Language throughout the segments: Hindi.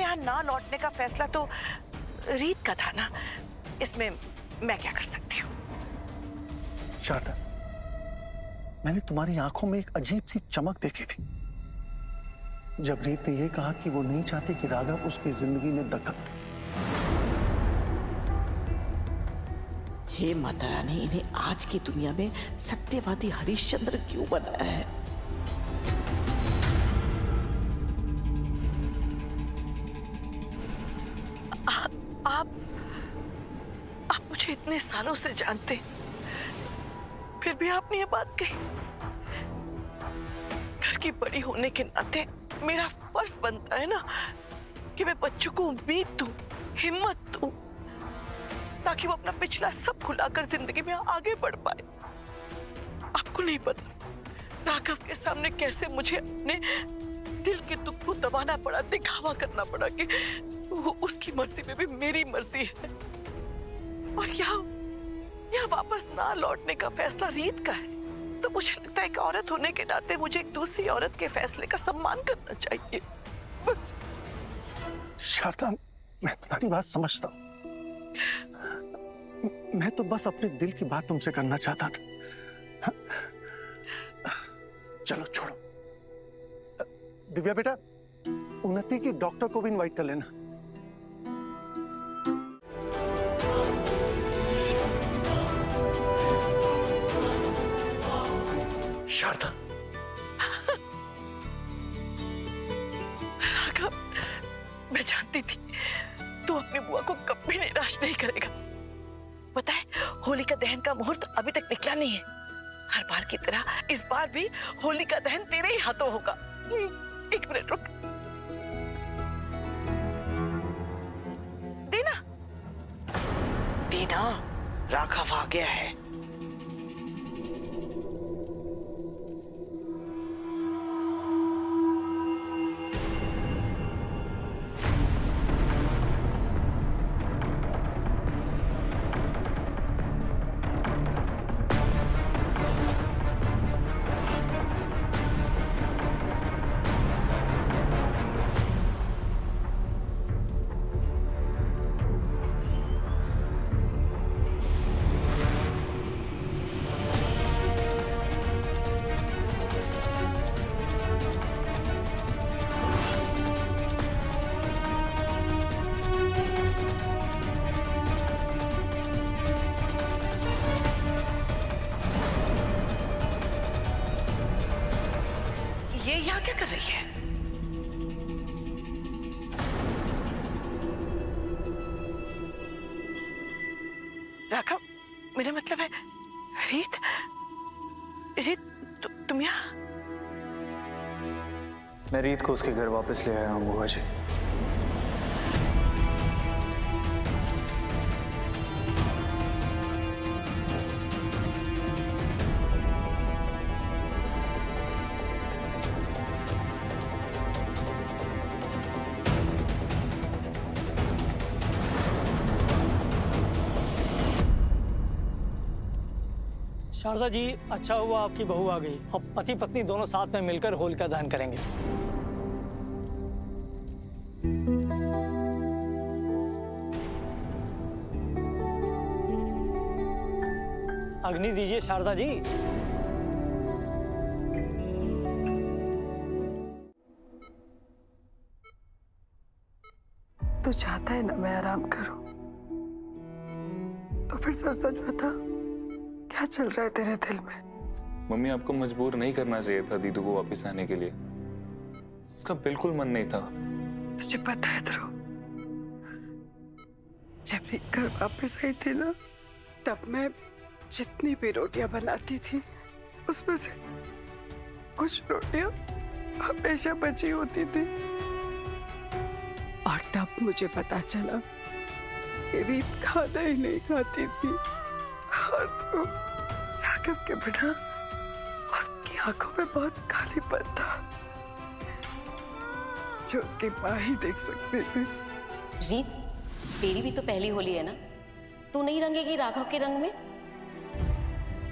यहाँ ना लौटने का फैसला तो रीत का था ना, इसमें मैं क्या कर सकती हूँ? शारदा, मैंने तुम्हारी आंखों में एक अजीब सी चमक देखी थी जब रीत ने यह कहा कि वो नहीं चाहती कि राघव उसकी जिंदगी में दखल दे। हे माता रानी, इन्हें आज की दुनिया में सत्यवादी हरिश्चंद्र क्यों बनाया है? आप मुझे इतने सालों से जानते, फिर भी आपने ये बात कही। घर की बड़ी होने के नाते मेरा फर्ज बनता है ना कि मैं बच्चों को उम्मीद दूं, हिम्मत दूं, ताकि वो अपना पिछला सब भुलाकर जिंदगी में आगे बढ़ पाए। आपको नहीं पता राघव के सामने कैसे मुझे अपने दिल के दुख को दबाना पड़ा, दिखावा करना पड़ा कि वो उसकी मर्जी में भी मेरी मर्जी है। और यहाँ वापस ना लौटने का फैसला रीत का है, तो मुझे लगता है कि औरत होने के नाते मुझे एक दूसरी औरत के फैसले का सम्मान करना चाहिए, बस। शारदा, मैं तुम्हारी बात समझता हूँ। मैं तो बस अपने दिल की बात तुमसे करना चाहता था। चलो छोड़ो। दिव्या बेटा, उन्नति की डॉक्टर को भी इनवाइट कर लेना। शारदा, राघव, मैं जानती थी तू अपनी बुआ को कभी निराश नहीं करेगा। पता है, होलिका दहन का मुहूर्त अभी तक निकला नहीं है। हर बार की तरह इस बार भी होलिका दहन तेरे ही हाथों होगा। एक मिनट रुक। दीना, दीना, राघव आ गया है। ये यहाँ क्या कर रही है? राघव, मेरा मतलब है रीत, तुम यहाँ? मैं रीत को उसके घर वापस ले आया हूँ बुआ जी। शारदा जी, अच्छा हुआ आपकी बहू आ गई। अब पति पत्नी दोनों साथ में मिलकर होलिका दहन करेंगे। अग्नि दीजिए शारदा जी। तू चाहता है ना मैं आराम करूं, तो फिर सच सच बता, क्या चल रहा है तेरे दिल में? मम्मी, आपको मजबूर नहीं करना चाहिए था दीदू को वापस आने के लिए। उसका बिल्कुल मन नहीं था। तुझे पता है ध्रुव, जब भी घर वापस आई थी ना, तब मैं जितनी भी रोटियां बनाती थी उसमें से कुछ रोटियां हमेशा बची होती थी। और तब मुझे पता चला कि रीत खाना ही नहीं खाती थी। तो राघव के बिना उसकी आंखों में बहुत कालीपन था, जो उसकी माँ ही देख सकती थी। रीत, तेरी भी तो पहली होली है ना, तू नहीं रंगेगी राघव के रंग में?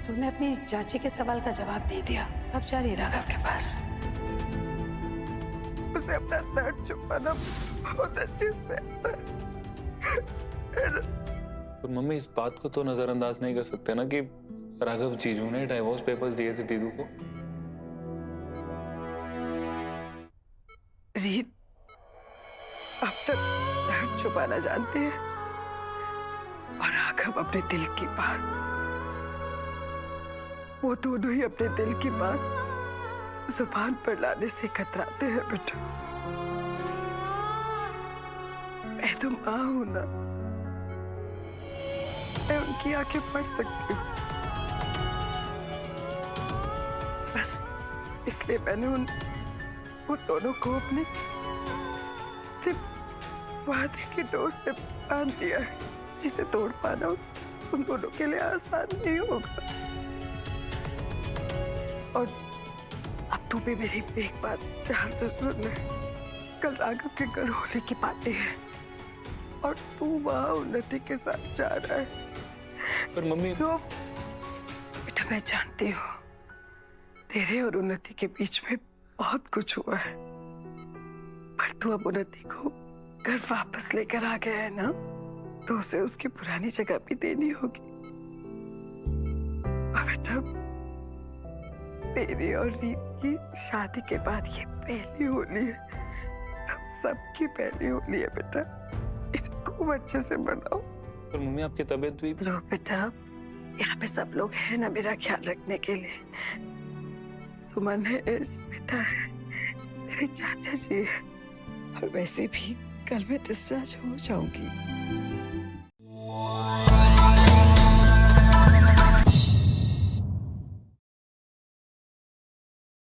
तूने अपनी चाची के सवाल का जवाब नहीं दिया। कब जा रही राघव के पास? उसे अपना दर्द छुपाना बहुत अच्छे से आता है। पर मम्मी इस बात को तो नजरअंदाज नहीं कर सकते ना कि राघव जीजू ने डाइवोर्स पेपर्स दिए थे दीदू को। रीत अपना दर्द छुपाना जानती है और राघव अपने दिल की बात। वो दोनों ही अपने दिल की बात जुबान पर लाने से कतराते हैं बेटा। मैं तो मां हूं ना, मैं उनकी आंखें पढ़ सकती हूँ। बस इसलिए मैंने उन दोनों को अपने वादे की डोर से बांध दिया है, जिसे तोड़ पाना उन दोनों के लिए आसान नहीं होगा। और अब तू भी मेरी एक बात ध्यान से सुन ले। कल राघव के घर होली की पार्टी है और तू वहां उन्नति के साथ जा रहा है। पर मम्मी तो बेटा मैं जानती हूँ तेरे और उन्नति के बीच में बहुत कुछ हुआ है, पर तू अब उन्नति को घर वापस लेकर आ गया है ना, तो उसे उसकी पुरानी जगह भी देनी होगी। और बेटा तेरी और रीत की शादी के बाद ये पहली होली है, हम सबकी पहली होली है बेटा, इसे खूब अच्छे से मनाओ। पर मम्मी आपकी तबीयत भी। लो बेटा, यहाँ पे सब लोग हैं ना मेरा ख्याल रखने के लिए। सुमन है, स्मिता है, मेरे चाचा जी है, और वैसे भी कल मैं डिस्चार्ज हो जाऊंगी।